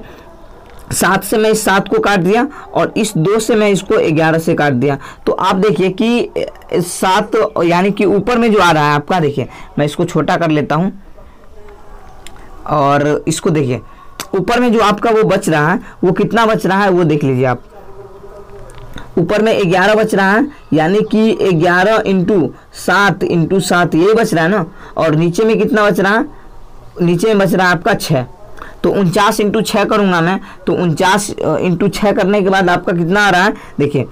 7 से मैं इस 7 को काट दिया और इस 2 से मैं इसको 11 से काट दिया, तो आप देखिए कि 7 यानी कि ऊपर में जो आ रहा है आपका, देखिए मैं इसको छोटा कर लेता हूँ और इसको देखिए ऊपर में जो आपका वो बच रहा है वो कितना बच रहा है वो देख लीजिए आप। ऊपर में 11 बच रहा है, यानी कि 11 × 7 ये बच रहा है ना, और नीचे में कितना बच रहा है, नीचे में बच रहा है आपका 6, तो 49 × 6 करूँगा मैं, तो 49 × 6 करने के बाद आपका कितना आ रहा है, देखिए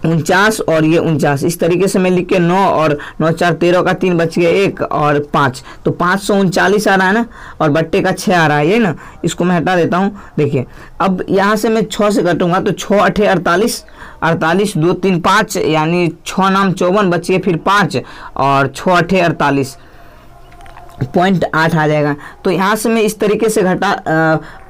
49 और ये 49, इस तरीके से मैं लिख के 9 और 9 4 13 का 3 बच गया 1 और 5, तो 539 आ रहा है ना, और बट्टे का 6 आ रहा है, ये ना, इसको मैं हटा देता हूँ। देखिए अब यहाँ से मैं 6 से कटूंगा, तो 6 8 48, 48 2 3 5, यानी 6 नाम 54 बच गए, फिर 5 और 6 8 48 0.8 आ जाएगा। तो यहाँ से मैं इस तरीके से घटा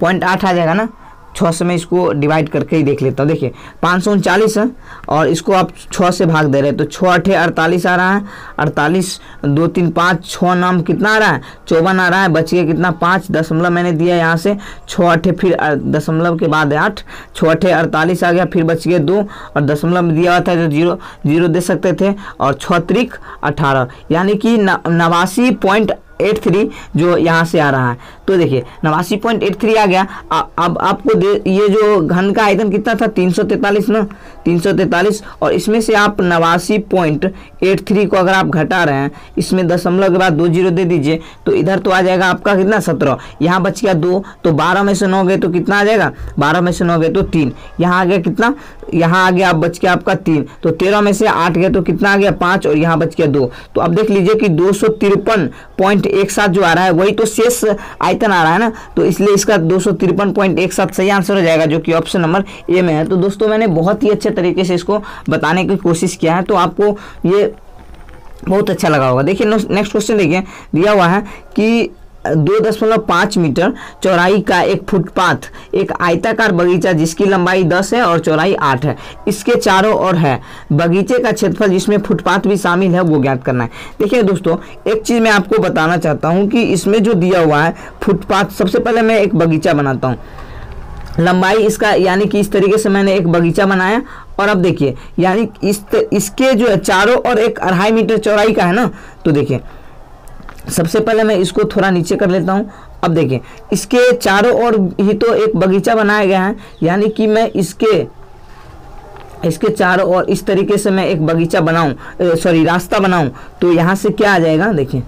0.8 आ जाएगा ना, 6 से मैं इसको डिवाइड करके ही देख लेता हूँ। देखिए 539 है और इसको आप 6 से भाग दे रहे हैं, तो 6 8 48 आ रहा है, 48 2 3 5 6 नाम कितना आ रहा है 54 आ रहा है, बच गया कितना 5 दशमलव मैंने दिया यहाँ से, 6 8 फिर दशमलव के बाद 8, 6 8 48 आ गया, फिर बच गया 2 और दशमलव में दिया हुआ था जो 0 दे सकते थे, और 6 3 18, यानी कि 89.83 जो यहाँ से आ रहा है। तो देखिए 89.83 आ गया। अब आपको ये जो घन का आयतन कितना था 343 ना, 343, और इसमें से आप 89.83 को अगर आप घटा रहे हैं, इसमें दशमलव के बाद 2 0 दे दीजिए, तो इधर तो आ जाएगा आपका कितना 17, यहाँ बच गया 2, तो 12 में से 9 गए तो कितना आ जाएगा, 12 में से 9 गए तो 3, यहाँ आ गया कितना, यहाँ आ गया अब बच गया आपका 3, तो 13 में से 8 गए तो कितना आ गया 5 और यहाँ बच गया 2। तो अब देख लीजिए कि 253.17 जो आ रहा है वही तो शेष आयतन आ रहा है ना, तो इसलिए इसका 253.17 सही आंसर हो जाएगा, जो कि ऑप्शन नंबर ए में है। तो दोस्तों मैंने बहुत ही अच्छे तरीके से इसको बताने की कोशिश किया है, तो आपको ये बहुत अच्छा लगा होगा। देखिए नेक्स्ट क्वेश्चन देखिए, दिया हुआ है कि 2.5 मीटर चौड़ाई का एक फुटपाथ एक आयताकार बगीचा जिसकी लंबाई 10 है और चौड़ाई 8 है, इसके चारों ओर है, बगीचे का क्षेत्रफल जिसमें फुटपाथ भी शामिल है वो ज्ञात करना है। देखिए दोस्तों एक चीज़ मैं आपको बताना चाहता हूँ कि इसमें जो दिया हुआ है फुटपाथ, सबसे पहले मैं एक बगीचा बनाता हूँ, लंबाई इसका यानी कि इस तरीके से मैंने एक बगीचा बनाया, और अब देखिए यानी इसके जो है चारों ओर एक 2.5 मीटर चौड़ाई का है ना। तो देखिए सबसे पहले मैं इसको थोड़ा नीचे कर लेता हूँ। अब देखिए इसके चारों ओर ही तो एक बगीचा बनाया गया है, यानी कि मैं इसके चारों ओर इस तरीके से मैं एक बगीचा बनाऊं, रास्ता बनाऊं, तो यहाँ से क्या आ जाएगा, देखिए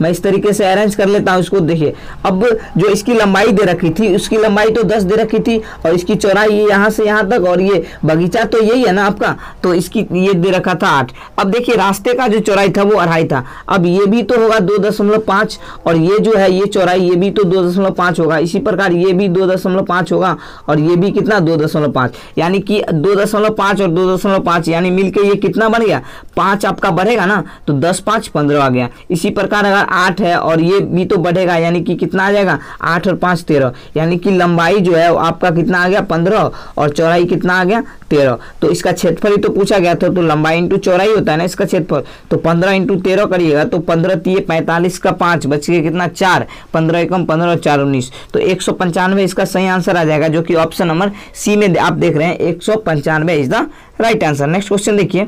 मैं इस तरीके से अरेंज कर लेता हूँ इसको। देखिए अब जो इसकी लंबाई दे रखी थी उसकी लंबाई तो 10 दे रखी थी, और इसकी चौड़ाई ये यहाँ से यहाँ तक, और ये बगीचा तो यही है ना आपका, तो इसकी ये दे रखा था 8। अब देखिए रास्ते का जो चौड़ाई था वो 2.5 था, अब ये भी तो होगा 2.5, और ये जो है ये चौड़ाई ये भी तो 2.5 होगा, इसी प्रकार ये भी 2.5 होगा, और ये भी कितना 2.5, यानी कि 2.5 और 2.5 यानी मिलके ये कितना बन गया 5 आपका बढ़ेगा ना, तो 10 5 15 आ गया। इसी प्रकार अगर 8 है और ये भी तो बढ़ेगा, यानी कि कितना आ जाएगा 8 और 5 13, यानी कि लंबाई जो है आपका कितना आ गया 15 और चौड़ाई कितना आ गया 13। तो इसका क्षेत्रफल ही तो पूछा गया था, तो लंबाई इंटू चौड़ाई होता है ना इसका क्षेत्रफल, तो 15 × 13 करिएगा तो 15 3 45 का 5 बच गया कितना 4, 15 एकम 15 और 4 19, तो 195 इसका सही आंसर आ जाएगा, जो कि ऑप्शन नंबर सी में आप देख रहे हैं 195 is the right answer. Next question देखिए,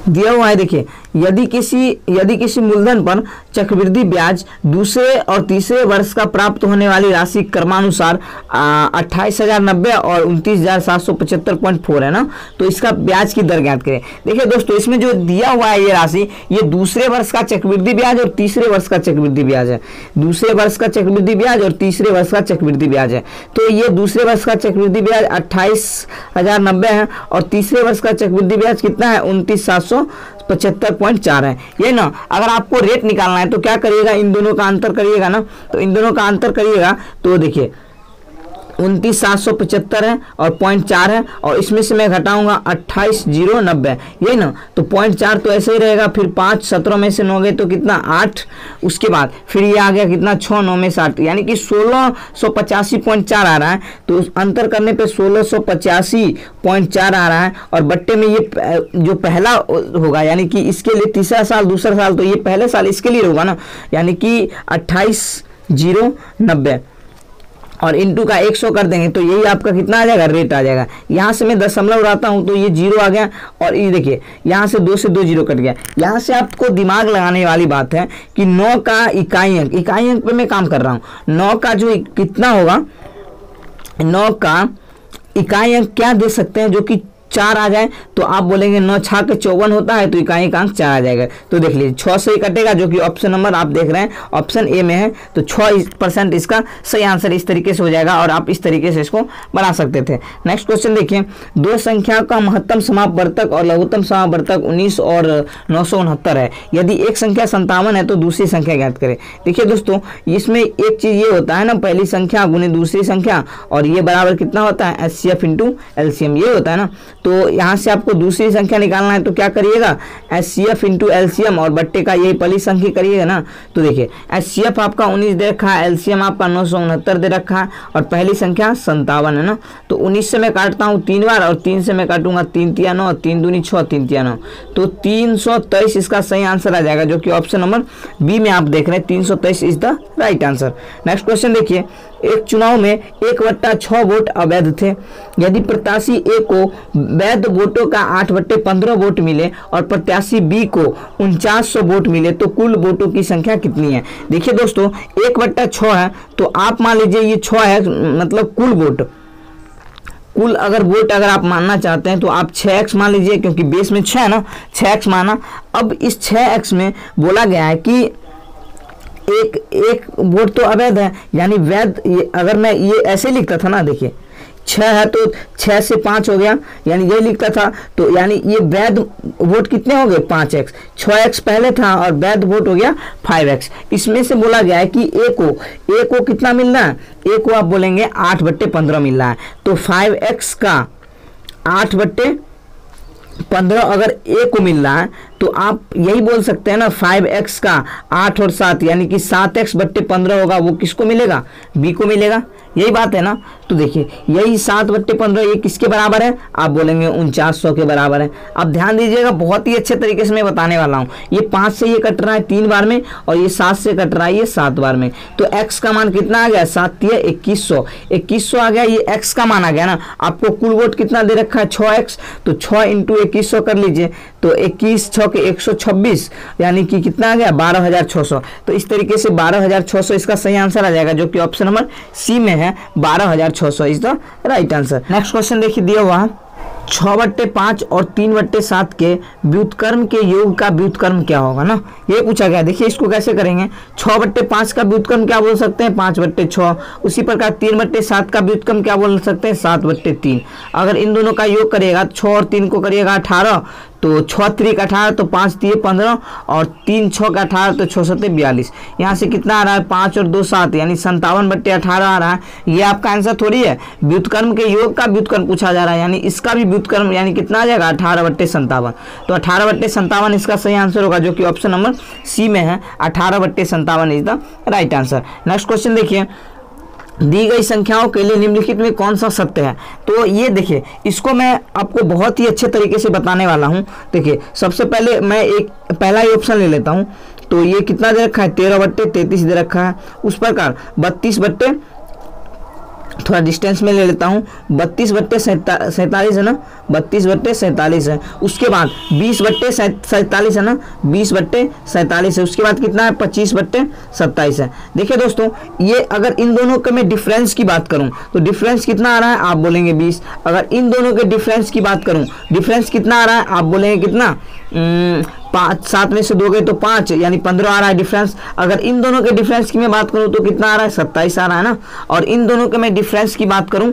दिया हुआ है, देखिए यदि किसी मूलधन पर चक्रवृद्धि ब्याज दूसरे और तीसरे वर्ष का प्राप्त होने वाली राशि क्रमानुसार 28,090 और 29,775.4 है ना, तो इसका ब्याज की दर ज्ञात करें। देखिए दोस्तों, इसमें जो दिया हुआ है ये राशि, ये दूसरे वर्ष का चक्रवृद्धि ब्याज और तीसरे वर्ष का चक्रवृद्धि ब्याज है। दूसरे वर्ष का चक्रवृद्धि ब्याज और तीसरे वर्ष का चक्रवृद्धि ब्याज है। तो ये दूसरे वर्ष का चक्रवृद्धि ब्याज 28,090 है और तीसरे वर्ष का चक्रवृद्धि ब्याज कितना है, 29,775.4 है। ये ना, अगर आपको रेट निकालना है तो क्या करिएगा, इन दोनों का अंतर करिएगा ना, तो इन दोनों का अंतर करिएगा तो देखिए 29,775 है और 0.4 है, और इसमें से मैं घटाऊंगा 28,090, यही ना, तो 0.4 तो ऐसे ही रहेगा। फिर 5 17 में से 9 गए तो कितना, 8। उसके बाद फिर ये आ गया कितना, 6 9 में 7, यानी कि 1685.4 आ रहा है। तो अंतर करने पे 1685.4 आ रहा है, और बट्टे में ये जो पहला होगा, यानी कि इसके लिए तीसरा साल दूसरा साल, तो ये पहले साल इसके लिए होगा ना, यानी कि 28,090 और इनटू का 100 कर देंगे तो यही आपका कितना आ जाएगा, रेट आ जाएगा। यहाँ से मैं दशमलव उड़ाता हूँ तो ये 0 आ गया, और ये देखिए यहाँ से 2 से 2 0 कट गया। यहाँ से आपको दिमाग लगाने वाली बात है कि 9 का इकाई अंक पे मैं काम कर रहा हूँ। 9 का जो कितना होगा, 9 का इकाई अंक क्या दे सकते हैं, जो कि 4 आ जाए, तो आप बोलेंगे 9 छा के 54 होता है, तो इकाई अंक 4 आ जाएगा। तो देख लीजिए 6 से ही कटेगा, जो कि ऑप्शन नंबर आप देख रहे हैं ऑप्शन ए में है। तो 6% इसका सही आंसर इस तरीके से हो जाएगा, और आप इस तरीके से इसको बना सकते थे। नेक्स्ट क्वेश्चन देखिए, दो संख्या का महत्तम समापवर्तक और लघुत्तम समापवर्तक 19 और 969 है। यदि एक संख्या 57 है तो दूसरी संख्या ज्ञात करें। देखिए दोस्तों, इसमें एक चीज ये होता है ना, पहली संख्या गुने दूसरी संख्या, और ये बराबर कितना होता है, HCF इंटू LCM, ये होता है ना। तो यहाँ से आपको दूसरी संख्या निकालना है तो क्या करिएगा, HCF इंटू LCM और बट्टे का यही पहली संख्या करिएगा ना। तो देखिए HCF आपका 19 दे रखा है, LCM आपका 969 दे रखा है, और पहली संख्या 57 है ना। तो 19 से मैं काटता हूँ 3 बार, और 3 से मैं काटूंगा 3 तिया 9, 3 दूनी 6, 3 तिया 9, तो 323 इसका सही आंसर आ जाएगा, जो कि ऑप्शन नंबर बी में आप देख रहे हैं। 323 is the right answer. Next question देखिए, एक चुनाव में 1/6 वोट अवैध थे। यदि प्रत्याशी ए को वैध वोटों का 8/15 वोट मिले और प्रत्याशी बी को 4900 वोट मिले तो कुल वोटों की संख्या कितनी है। देखिए दोस्तों, 1/6 है, तो आप मान लीजिए ये 6 है, मतलब कुल अगर वोट अगर आप मानना चाहते हैं तो आप 6x मान लीजिए, क्योंकि बेस में 6 है ना, 6x माना। अब इस 6x में बोला गया है कि एक वोट तो अवैध है, यानी वैध। अगर मैं ये ऐसे लिखता था ना, देखिए 6 है तो 6 से 5 हो गया, यानी ये लिखता था, तो यानी ये वैध वोट कितने हो गए, 5x। 6x पहले था और वैध वोट हो गया 5x। इसमें से बोला गया है कि ए को कितना मिल रहा है, ए को आप बोलेंगे 8/15 मिल रहा है। तो 5x का 8/15 अगर ए को मिल रहा है तो आप यही बोल सकते हैं ना, 5x का 8 और 7 यानी कि 7x/15 होगा, वो किसको मिलेगा, बी को मिलेगा। यही बात है ना। तो देखिए यही 7/15 ये किसके बराबर है, आप बोलेंगे 4900 के बराबर है। अब ध्यान दीजिएगा, बहुत ही अच्छे तरीके से मैं बताने वाला हूँ। ये 5 से ये कट रहा है 3 बार में, और ये 7 से कट रहा है ये 7 बार में। तो x का मान कितना आ गया, 7 × 2100 आ गया, ये x का मान आ गया ना। आपको कुल वोट कितना दे रखा है, 6x, तो 6 × 2100 कर लीजिए, तो 21 6 के 126, यानी कि कितना आ गया, 12,600। तो इस तरीके से 12,600 इसका सही आंसर आ जाएगा, जो कि ऑप्शन नंबर सी में है, 12,600 is the right answer. Next question देखिए, दिया हुआ 6/5 और 3/7 के व्युत्क्रम के योग का व्युत्क्रम क्या होगा ना, ये पूछा गया। देखिए इसको कैसे करेंगे, 6/5 का व्युत्क्रम क्या बोल सकते हैं, 5/6। उसी प्रकार 3/7 का व्युत्क्रम क्या बोल सकते हैं, 7/3। अगर इन दोनों का योग करिएगा, 6 और 3 को करिएगा 18, तो 6 3 18, तो 5 3 15, और 3 6 का 18, तो 6 7 42। यहाँ से कितना आ रहा है, 5 और 2 7, यानी 57/18 आ रहा है। ये आपका आंसर थोड़ी है, व्युत्क्रम के योग का व्युत्क्रम पूछा जा रहा है, यानी इसका भी व्युत्क्रम यानी कितना आ जाएगा, 18/57। तो 18/57 इसका सही आंसर होगा, जो कि ऑप्शन नंबर सी में है, 18/57 is the right answer. Next question देखिए, दी गई संख्याओं के लिए निम्नलिखित में कौन सा सत्य है। तो ये देखिए, इसको मैं आपको बहुत ही अच्छे तरीके से बताने वाला हूँ। देखिए सबसे पहले मैं एक पहला ही ऑप्शन ले लेता हूँ। तो ये कितना दे रखा है, 13/33 दे रखा है। उस प्रकार 32/8 थोड़ा डिस्टेंस में ले लेता हूँ, 32/47 है ना, 32/47 है। उसके बाद 20/47 है ना, 20/47 है। उसके बाद कितना है, 25/27 है। देखिए दोस्तों, ये अगर इन दोनों के मैं डिफरेंस की बात करूं तो डिफरेंस कितना आ रहा है, आप बोलेंगे 20। अगर इन दोनों के डिफरेंस की बात करूं, डिफरेंस कितना आ रहा है, आप बोलेंगे कितना, 7 में से 2 गए तो 5, यानी 15 आ रहा है डिफरेंस। अगर इन दोनों के डिफरेंस की मैं बात करूं तो कितना आ रहा है, 27 आ रहा है ना। और इन दोनों के मैं डिफरेंस की बात करूं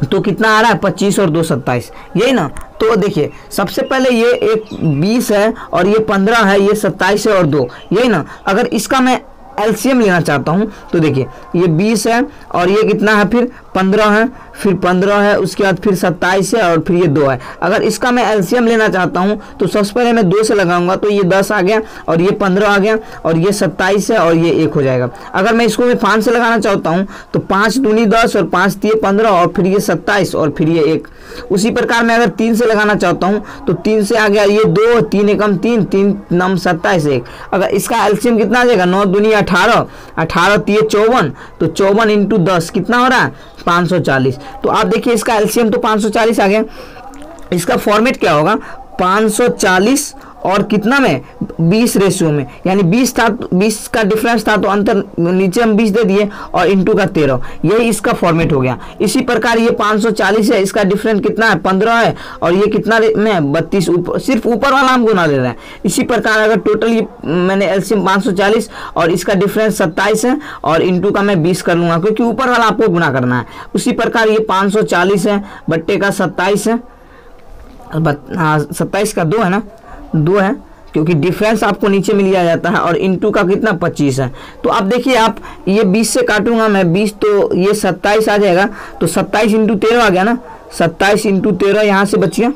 तो कितना आ रहा है, 25 और 2 27, यही ना। तो देखिए सबसे पहले ये एक 20 है और ये 15 है, ये 27 है और 2, यही ना। अगर इसका मैं एलसीएम लेना चाहता हूं तो देखिए ये 20 है और ये कितना है, फिर 15 है, फिर 15 है, उसके बाद फिर 27 है और फिर ये 2 है। अगर इसका मैं एलसीएम लेना चाहता हूं तो सबसे पहले मैं 2 से लगाऊंगा तो ये 10 आ गया और ये 15 आ गया और ये 27 है और ये 1 हो जाएगा। अगर मैं इसको 5 से लगाना चाहता हूं तो 5 दूनी 10 और 5 तिये 15 और फिर ये 27 और फिर ये 1। उसी प्रकार मैं अगर 3 से लगाना चाहता हूं तो 3 से आ गया ये 2, 3 एकम 3, 3 नम 27 1। अगर इसका एलसीएम कितना आ जाएगा, 9 दूनी 18, 18 तिये 54, तो 54 इंटू 10 कितना हो रहा है, 540। तो आप देखिए इसका एलसीएम तो 540 आ गया। इसका फॉर्मेट क्या होगा, 540 और कितना में 20 रेशियो में, यानी 20 था, 20 का डिफरेंस था तो अंतर नीचे हम 20 दे दिए और इंटू का 13, यही इसका फॉर्मेट हो गया। इसी प्रकार ये 540 है, इसका डिफरेंस कितना है, 15 है और ये कितना में 32, सिर्फ ऊपर वाला हम गुना ले रहे हैं। इसी प्रकार अगर टोटल ये मैंने एलसीएम 540 और इसका डिफरेंस 27 है और इंटू का मैं 20 कर लूँगा क्योंकि ऊपर वाला आपको गुना करना है। उसी प्रकार ये 540 है बट्टे का 27 है, 27 का 2 है ना, 2 है क्योंकि डिफरेंस आपको नीचे मिल जाता है और इंटू का कितना 25 है। तो आप देखिए, आप ये 20 से काटूंगा मैं 20 तो ये 27 आ जाएगा, तो 27 इंटू 13 आ गया ना, 27 इंटू 13 यहाँ से बच गया।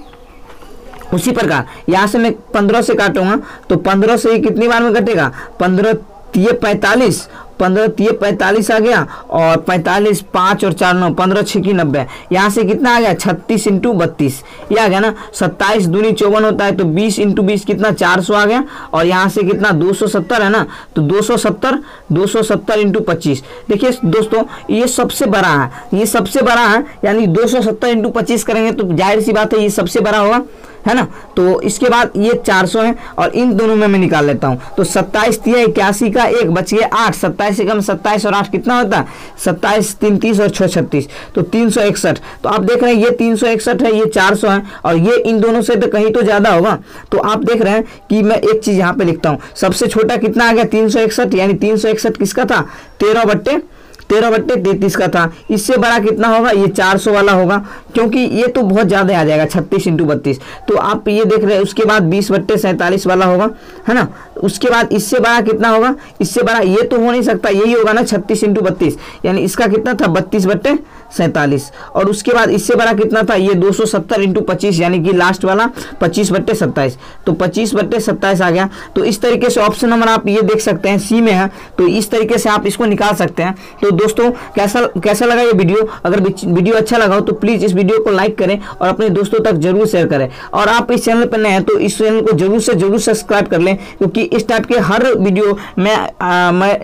उसी प्रकार यहाँ से मैं 15 से काटूंगा तो 15 से ये कितनी बार में कटेगा, 15 तिये 45, 15 तिये 45 आ गया और 45 5 और 4 9, 15 6 की 90। यहाँ से कितना आ गया, 36 इंटू 32, ये आ गया ना। 27 दूनी 54 होता है तो 20 इंटू 20 कितना 400 आ गया और यहाँ से कितना 270 है ना, तो 270 इंटू 25। देखिए दोस्तों ये सबसे बड़ा है, ये सबसे बड़ा है, यानी 270 इंटू 25 करेंगे तो जाहिर सी बात है ये सबसे बड़ा होगा, है ना। तो इसके बाद ये 400 है और इन दोनों में मैं निकाल लेता हूँ तो 27 तिया 81 का 1 बच गया 8, 27 से कम 27 और 8 कितना होता है, 27 3 30 और 6 36, तो 361। तो आप देख रहे हैं ये 361 है, ये 400 है और ये इन दोनों से तो कहीं तो ज़्यादा होगा। तो आप देख रहे हैं कि मैं एक चीज़ यहाँ पे लिखता हूँ, सबसे छोटा कितना आ गया 361, यानी 361 किसका था, 13/33 का था। इससे बड़ा कितना होगा, ये 400 वाला होगा क्योंकि ये तो बहुत ज़्यादा आ जाएगा 36 इंटू 32। तो आप ये देख रहे हैं उसके बाद 20/47 वाला होगा, है ना। उसके बाद इससे बड़ा कितना होगा, इससे बड़ा ये तो हो नहीं सकता, यही होगा ना 36 इंटू 32, यानी इसका कितना था 32/47। और उसके बाद इससे बड़ा कितना था, ये 270 इंटू 25, यानी कि लास्ट वाला 25/27, तो 25/27 आ गया। तो इस तरीके से ऑप्शन नंबर आप ये देख सकते हैं सी में है, तो इस तरीके से आप इसको निकाल सकते हैं। तो दोस्तों कैसा लगा ये वीडियो, अगर वीडियो अच्छा लगा हो तो प्लीज़ इस वीडियो को लाइक करें और अपने दोस्तों तक जरूर शेयर करें। और आप इस चैनल पर नए हैं तो इस चैनल को जरूर सब्सक्राइब कर लें क्योंकि इस टाइप के हर वीडियो मैं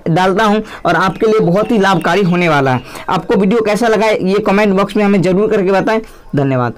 डालता हूं और आपके लिए बहुत ही लाभकारी होने वाला है। आपको वीडियो कैसा लगा ये कमेंट बॉक्स में हमें जरूर करके बताएं। धन्यवाद।